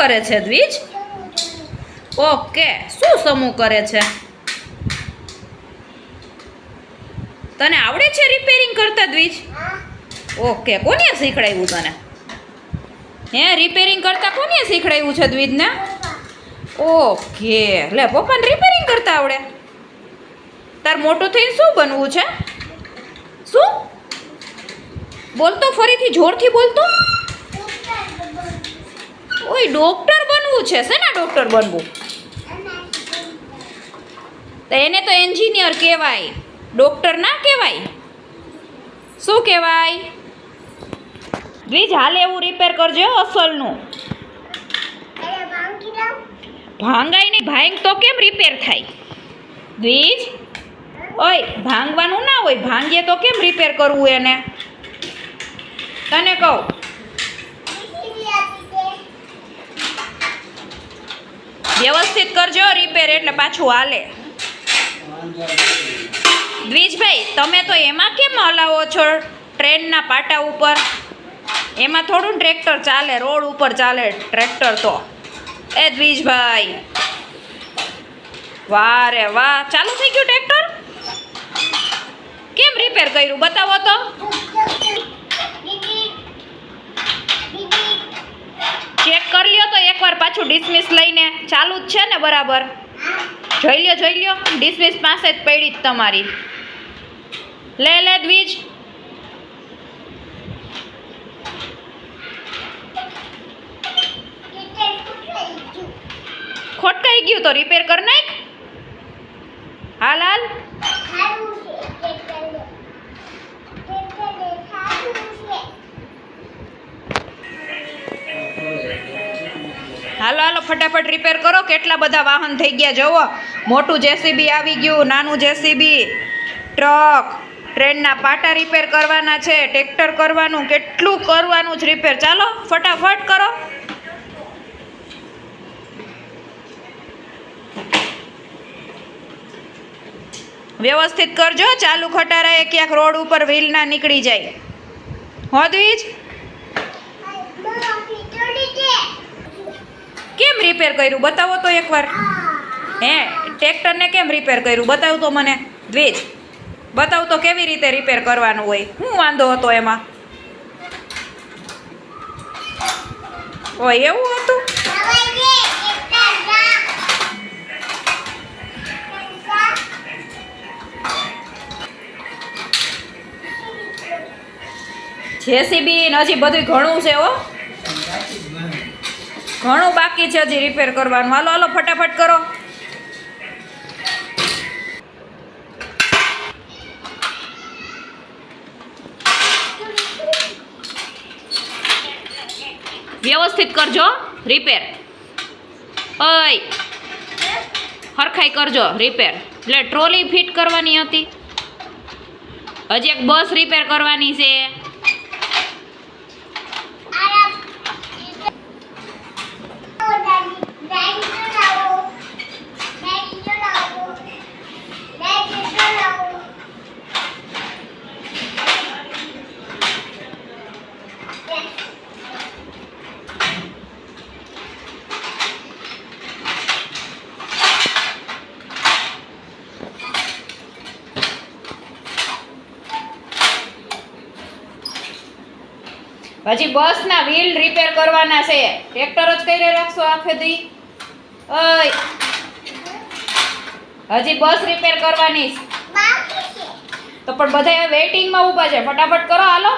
કરે છે દ્વિજ? ઓકે, શું સમૂહ કરે છે? તને આવડે છે રિપેરિંગ કરતા દ્વિજ? ઓકે, કોને શીખડાવ્યું તને? હે, રિપેરિંગ કરતા કોને શીખડાવ્યું છે દ્વિજને? ઓકે, લે પપ્પાને રિપેરિંગ કરતા આવડે. તાર મોટું થઈને શું બનવું છે? શું બોલતો, ફરીથી જોરથી બોલતો. ઓય, ડોક્ટર બનવું છે. શેના ડોક્ટર બનવું? તો એને તો એન્જિનિયર કહેવાય, ડોક્ટર ના કહેવાય. શું કહેવાય? દ્વિજ, હાલે એવું રિપેર કરજો અસલનું. ભાંગાય નહીં, ભાંગ તો કેમ રિપેર થાય? દ્વિજ, ઓય, ભાંગવાનું ના હોય, ભાંગીએ તો કેમ રિપેર કરવું એને? તને કહું, વ્યવસ્થિત કરજો રિપેર, એટલે પાછું હાલે. દ્વિજભાઈ, તમે તો એમાં કેમ હલાવો છો ટ્રેનના પાટા ઉપર? એમાં થોડું ટ્રેક્ટર ચાલે, રોડ ઉપર ચાલે ટ્રેક્ટર તો. એ દ્વિજભાઈ, વાહ રે વાહ, ચાલુ થઈ ગયું ટ્રેક્ટર? કેમ રિપેર કર્યું બતાવો તો. ચેક કરી લ્યો તો એકવાર પાછું ડિસમિસ લઈને. ચાલુ જ છે ને બરાબર? જોઈ લ્યો, ડિસમિસ પાસે જ પડી જ તમારી. લે દ્વિજ, ખોટકાઈ ગયું તો રિપેર કર નાખ. હાલ. હાલો ફટાફટ રિપેર કરો. કેટલા બધા વાહન થઈ ગયા જોવો. મોટું જેસીબી આવી ગયું, નાનું જેસીબી, ટ્રક, ટ્રેનના પાટા રિપેર કરવાના છે, ટ્રેક્ટર કરવાનું, કેટલું કરવાનું છે રિપેર. ચાલો ફટાફટ કરો. વ્યવસ્થિત કરજો, ચાલુ ખટારાએ ક્યાંક રોડ ઉપર વ્હીલ ના નીકળી જાય. હો દ્વિજ, કેમ રિપેર કર્યું બતાવો તો એકવાર. હે, ટ્રેક્ટરને કેમ રિપેર કર્યું બતાવ તો મને. દ્વિજ, બતાવ તો કેવી રીતે રિપેર કરવાનું હોય. શું વાંધો હતો એમાં? ઓય, એવું હતું? જેસીબી હજી બધું ઘણું છે હો, ઘણું બાકી છે હજી રિપેર કરવાનું. હાલો ફટાફટ કરો. વ્યવસ્થિત કરજો રિપેર. ઓય, હરખાઈ કરજો રિપેર. એટલે ટ્રોલી ફિટ કરવાની હતી, હજી એક બસ રિપેર કરવાની છે. હજી બસના વ્હીલ રિપેર કરવાના છે. ટ્રેક્ટર જ કરી રાખશો આખે દી? ઓય, હજી બસ રિપેર કરવાની તો પણ બધા વેઇટિંગમાં ઊભા છે. ફટાફટ કરો હાલો.